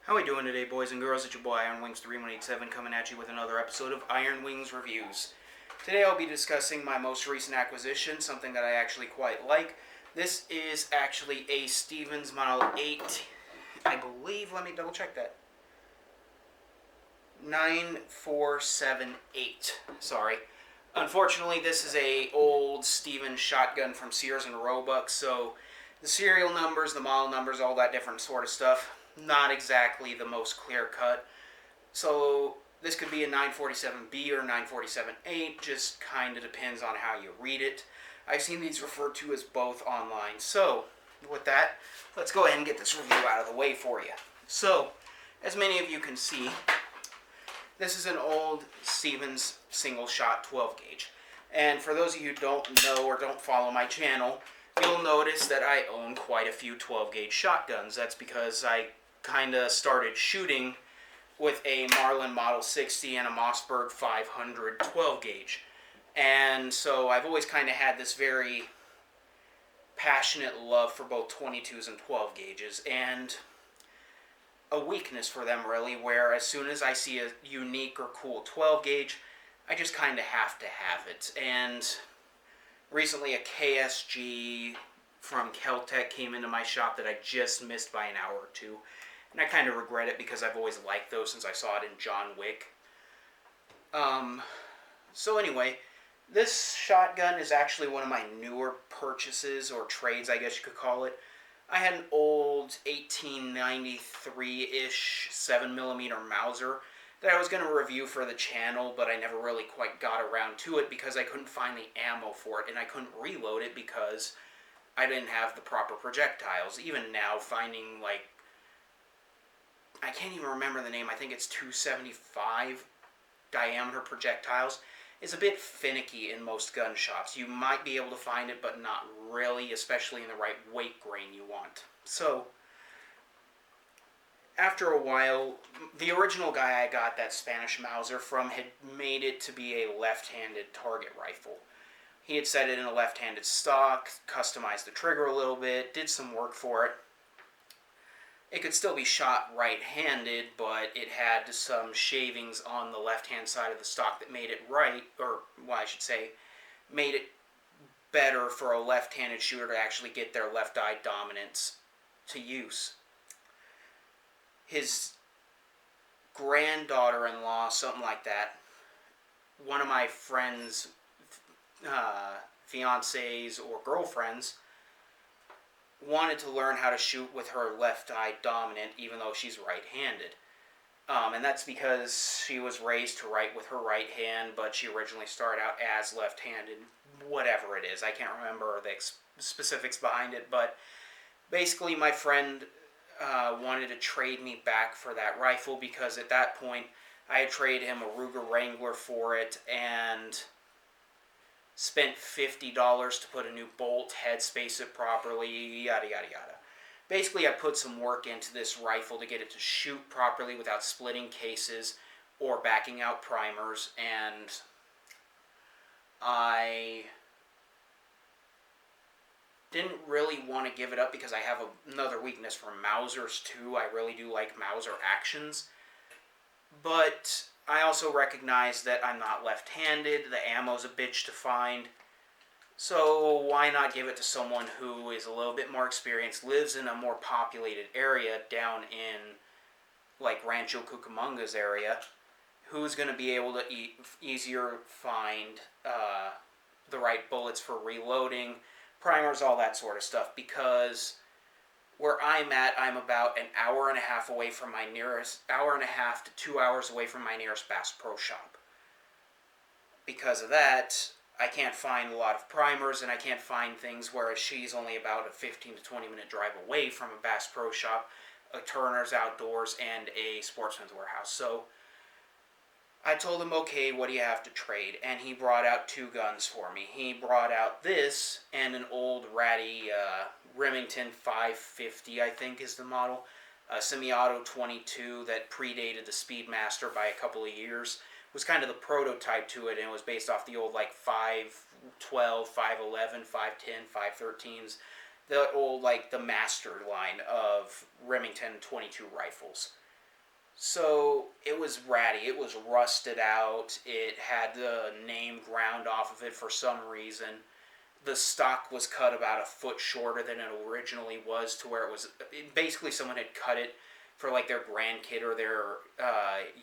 How we doing today, boys and girls? It's your boy Iron Wings 3187 coming at you with another episode of Iron Wings Reviews. Today I'll be discussing my most recent acquisition, something that I actually quite like. This is actually a Stevens Model 8, I believe, let me double check that. 9478, sorry. Unfortunately, this is a old Stevens shotgun from Sears and Roebuck, so the serial numbers, the model numbers, all that different sort of stuff, not exactly the most clear cut. So this could be a 947B or 947A, just kind of depends on how you read it. I've seen these referred to as both online. So with that, let's go ahead and get this review out of the way for you. So, as many of you can see, this is an old Stevens single shot 12 gauge. And for those of you who don't know or don't follow my channel, you'll notice that I own quite a few 12 gauge shotguns. That's because I kind of started shooting with a Marlin Model 60 and a Mossberg 500 12 gauge. And so I've always kind of had this very passionate love for both 22s and 12 gauges, and a weakness for them really, where as soon as I see a unique or cool 12 gauge, I just kind of have to have it. And recently a KSG from Kel-Tec came into my shop that I just missed by an hour or two. And I kind of regret it because I've always liked those since I saw it in John Wick. So anyway, this shotgun is actually one of my newer purchases, or trades I guess you could call it. I had an old 1893-ish 7mm Mauser that I was going to review for the channel, but I never really quite got around to it because I couldn't find the ammo for it, and I couldn't reload it because I didn't have the proper projectiles. Even now, finding, like, I can't even remember the name, I think it's 275 diameter projectiles, is a bit finicky in most gun shops. You might be able to find it, but not really, especially in the right weight grain you want. So, after a while, the original guy I got that Spanish Mauser from had made it to be a left-handed target rifle. He had set it in a left-handed stock, customized the trigger a little bit, did some work for it. It could still be shot right-handed, but it had some shavings on the left-hand side of the stock that made it right, or, well, I should say, made it better for a left-handed shooter to actually get their left eye dominance to use. His granddaughter-in-law, something like that, one of my friends' fiancés or girlfriends, wanted to learn how to shoot with her left eye dominant, even though she's right-handed. And that's because she was raised to write with her right hand, but she originally started out as left-handed, whatever it is. I can't remember the specifics behind it, but basically my friend wanted to trade me back for that rifle because at that point I had traded him a Ruger Wrangler for it and spent $50 to put a new bolt, head space it properly, yada yada yada. Basically, I put some work into this rifle to get it to shoot properly without splitting cases or backing out primers, and I didn't really want to give it up because I have another weakness for Mausers too. I really do like Mauser actions, but I also recognize that I'm not left-handed, the ammo's a bitch to find, so why not give it to someone who is a little bit more experienced, lives in a more populated area down in, like, Rancho Cucamonga's area, who's going to be able to easier find the right bullets for reloading, primers, all that sort of stuff, because where I'm at, I'm about an hour and a half away from my nearest, hour and a half to 2 hours away from my nearest Bass Pro Shop. Because of that, I can't find a lot of primers, and I can't find things, whereas she's only about a 15 to 20 minute drive away from a Bass Pro Shop, a Turner's Outdoors, and a Sportsman's Warehouse. So I told him, okay, what do you have to trade? And he brought out two guns for me. He brought out this and an old ratty Remington 550, I think is the model. A semi-auto 22 that predated the Speedmaster by a couple of years. It was kind of the prototype to it, and it was based off the old, like, 512, 511, 510, 513s. The old, like, the master line of Remington 22 rifles. So it was ratty. It was rusted out. It had the name ground off of it for some reason. The stock was cut about a foot shorter than it originally was, to where it was basically someone had cut it for like their grandkid or their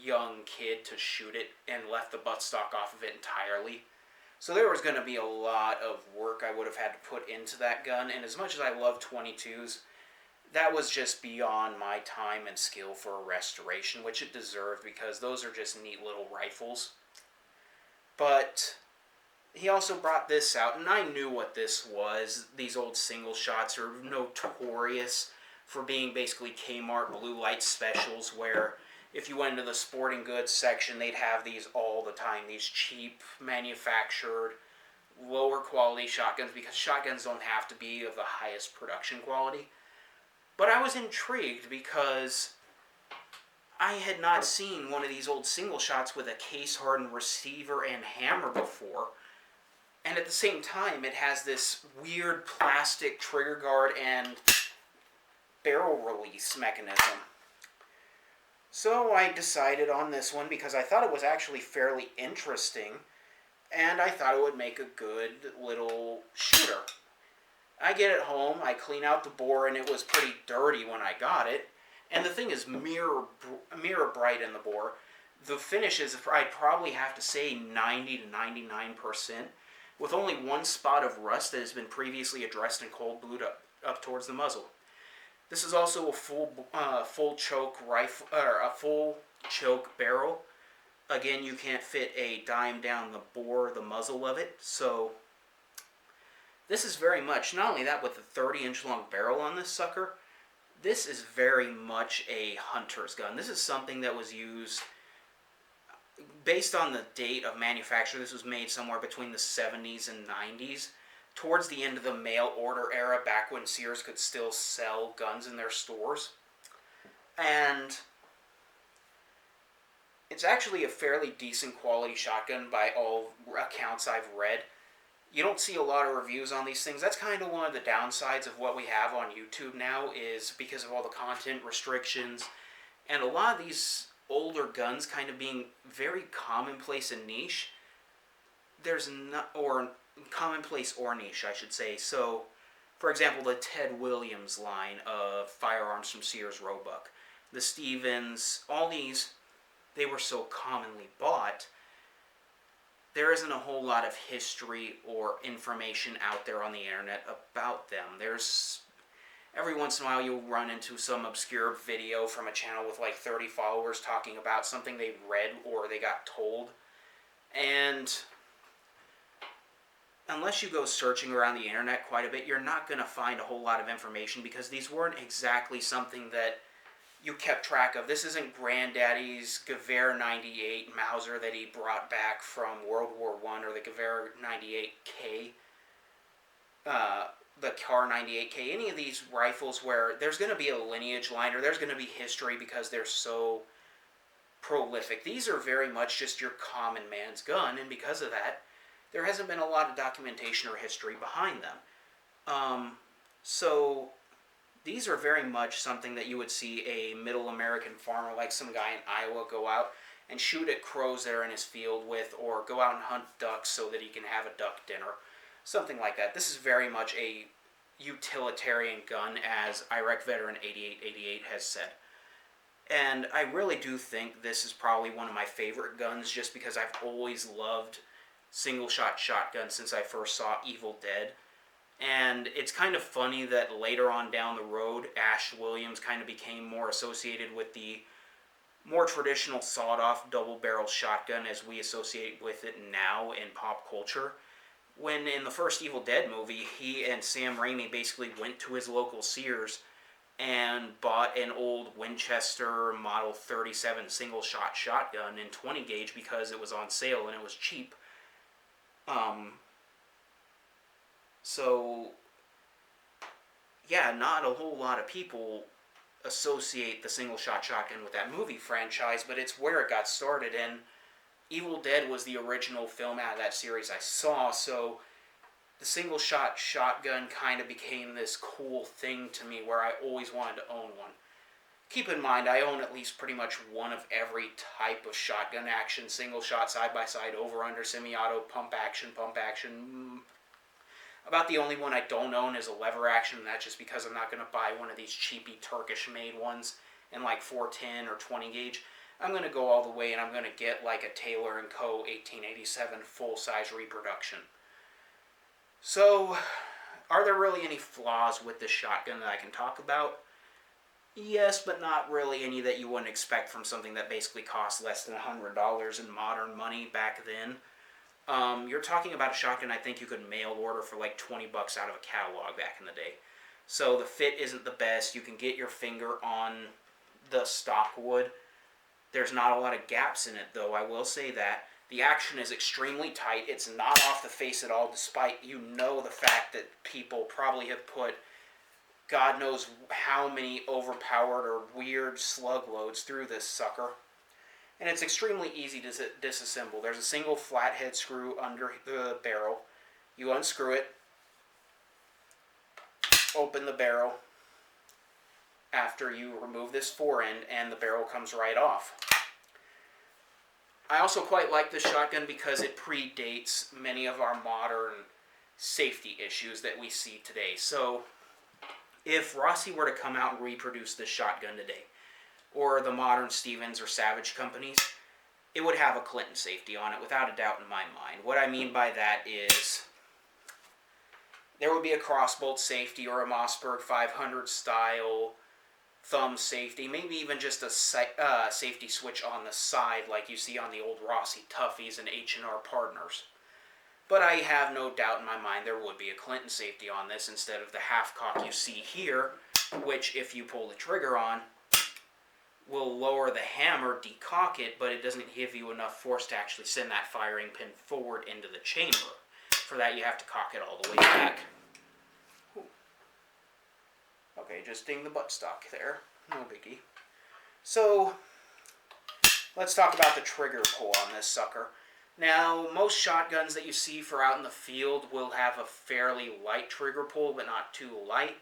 young kid to shoot it and left the buttstock off of it entirely. So there was going to be a lot of work I would have had to put into that gun, and as much as I love 22s, that was just beyond my time and skill for a restoration, which it deserved because those are just neat little rifles. But he also brought this out, and I knew what this was. These old single shots are notorious for being basically Kmart blue light specials, where if you went into the sporting goods section, they'd have these all the time, these cheap, manufactured, lower quality shotguns, because shotguns don't have to be of the highest production quality. But I was intrigued because I had not seen one of these old single shots with a case-hardened receiver and hammer before. And at the same time, it has this weird plastic trigger guard and barrel release mechanism. So I decided on this one because I thought it was actually fairly interesting, and I thought it would make a good little shooter. I get it home, I clean out the bore, and it was pretty dirty when I got it. And the thing is mirror bright in the bore. The finish is, I'd probably have to say, 90 to 99%, with only one spot of rust that has been previously addressed and cold blued up towards the muzzle. This is also a full choke rifle, or a full choke barrel. Again, you can't fit a dime down the bore, the muzzle of it, so this is very much, not only that, with the 30-inch long barrel on this sucker, this is very much a hunter's gun. This is something that was used, based on the date of manufacture, this was made somewhere between the 70s and 90s, towards the end of the mail order era, back when Sears could still sell guns in their stores. And it's actually a fairly decent quality shotgun by all accounts I've read. You don't see a lot of reviews on these things. That's kind of one of the downsides of what we have on YouTube now, is because of all the content restrictions and a lot of these older guns kind of being very commonplace and niche. There's not, or commonplace or niche, I should say. So, for example, the Ted Williams line of firearms from Sears Roebuck, the Stevens, all these, they were so commonly bought, there isn't a whole lot of history or information out there on the internet about them. There's, every once in a while you'll run into some obscure video from a channel with like 30 followers talking about something they read or they got told. And unless you go searching around the internet quite a bit, you're not going to find a whole lot of information, because these weren't exactly something that you kept track of. This isn't Granddaddy's Gewehr 98 Mauser that he brought back from World War I, or the Gewehr 98K, the Kar 98K, any of these rifles where there's going to be a lineage line or there's going to be history because they're so prolific. These are very much just your common man's gun, and because of that, there hasn't been a lot of documentation or history behind them. So these are very much something that you would see a middle American farmer, like some guy in Iowa, go out and shoot at crows that are in his field with, or go out and hunt ducks so that he can have a duck dinner. Something like that. This is very much a utilitarian gun, as Iraq Veteran 8888 has said. And I really do think this is probably one of my favorite guns, just because I've always loved single-shot shotguns since I first saw Evil Dead. And it's kind of funny that later on down the road, Ash Williams kind of became more associated with the more traditional sawed-off double-barrel shotgun as we associate with it now in pop culture. When in the first Evil Dead movie, he and Sam Raimi basically went to his local Sears and bought an old Winchester Model 37 single-shot shotgun in 20 gauge because it was on sale and it was cheap. So, yeah, not a whole lot of people associate the single-shot shotgun with that movie franchise, but it's where it got started, and Evil Dead was the original film out of that series I saw, so the single-shot shotgun kind of became this cool thing to me where I always wanted to own one. keep in mind, I own at least pretty much one of every type of shotgun action: single shot, side by side, over under, semi-auto, pump action, pump action. About the only one I don't own is a lever action, and that's just because I'm not going to buy one of these cheapy Turkish-made ones in like 410 or 20 gauge. I'm going to go all the way, and I'm going to get like a Taylor & Co. 1887 full-size reproduction. So, are there really any flaws with this shotgun that I can talk about? Yes, but not really any that you wouldn't expect from something that basically cost less than $100 in modern money back then. You're talking about a shotgun I think you could mail order for like 20 bucks out of a catalog back in the day. So the fit isn't the best. You can get your finger on the stock wood. There's not a lot of gaps in it, though, I will say that. The action is extremely tight. It's not off the face at all, despite the fact that people probably have put God knows how many overpowered or weird slug loads through this sucker. And it's extremely easy to disassemble. There's a single flathead screw under the barrel. You unscrew it, open the barrel after you remove this fore end, and the barrel comes right off. I also quite like this shotgun because it predates many of our modern safety issues that we see today. So, if Rossi were to come out and reproduce this shotgun today, or the modern Stevens or Savage companies, it would have a Clinton safety on it, without a doubt in my mind. What I mean by that is there would be a crossbolt safety or a Mossberg 500 style thumb safety, maybe even just a safety switch on the side like you see on the old Rossi Toughies and H&R Partners. But I have no doubt in my mind there would be a Clinton safety on this instead of the half cock you see here, which if you pull the trigger on, will lower the hammer, decock it, but it doesn't give you enough force to actually send that firing pin forward into the chamber. For that, you have to cock it all the way back. Okay, just ding the buttstock there. No biggie. So, let's talk about the trigger pull on this sucker. Now, most shotguns that you see for out in the field will have a fairly light trigger pull, but not too light,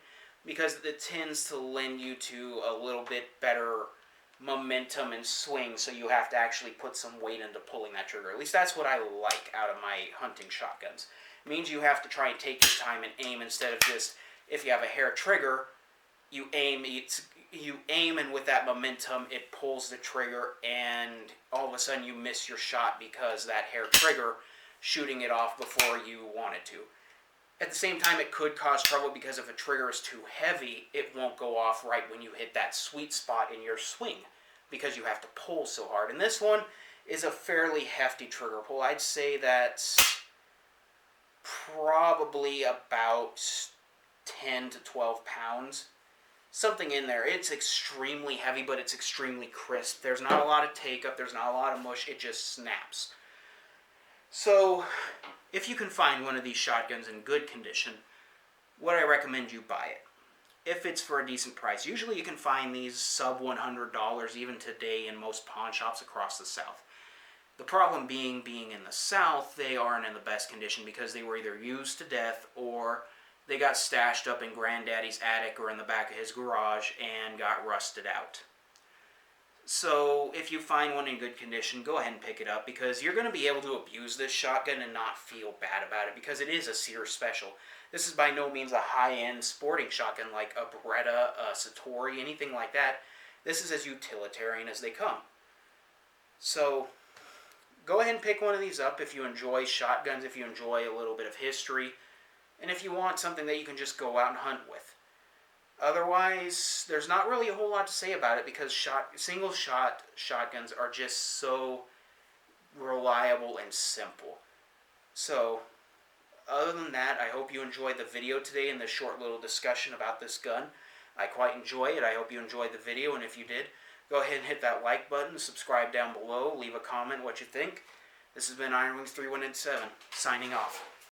because it tends to lend you to a little bit better momentum and swing, so you have to actually put some weight into pulling that trigger. At least that's what I like out of my hunting shotguns. It means you have to try and take your time and aim instead of just, if you have a hair trigger, you aim and with that momentum it pulls the trigger, and all of a sudden you miss your shot because that hair trigger shooting it off before you wanted to. At the same time, it could cause trouble because if a trigger is too heavy, it won't go off right when you hit that sweet spot in your swing because you have to pull so hard. And this one is a fairly hefty trigger pull. I'd say that's probably about 10 to 12 pounds. Something in there. It's extremely heavy, but it's extremely crisp. There's not a lot of take-up. There's not a lot of mush. It just snaps. So, if you can find one of these shotguns in good condition, would I recommend you buy it? If it's for a decent price. Usually you can find these sub $100 even today in most pawn shops across the South. The problem being in the South, they aren't in the best condition because they were either used to death or they got stashed up in Granddaddy's attic or in the back of his garage and got rusted out. So, if you find one in good condition, go ahead and pick it up because you're going to be able to abuse this shotgun and not feel bad about it because it is a Sears special. This is by no means a high-end sporting shotgun like a Beretta, a Satori, anything like that. This is as utilitarian as they come. So, go ahead and pick one of these up if you enjoy shotguns, if you enjoy a little bit of history, and if you want something that you can just go out and hunt with. Otherwise, there's not really a whole lot to say about it because single-shot shotguns are just so reliable and simple. So, other than that, I hope you enjoyed the video today and this short little discussion about this gun. I quite enjoy it. I hope you enjoyed the video, and if you did, go ahead and hit that like button, subscribe down below, leave a comment what you think. This has been Iron Wings 3187, signing off.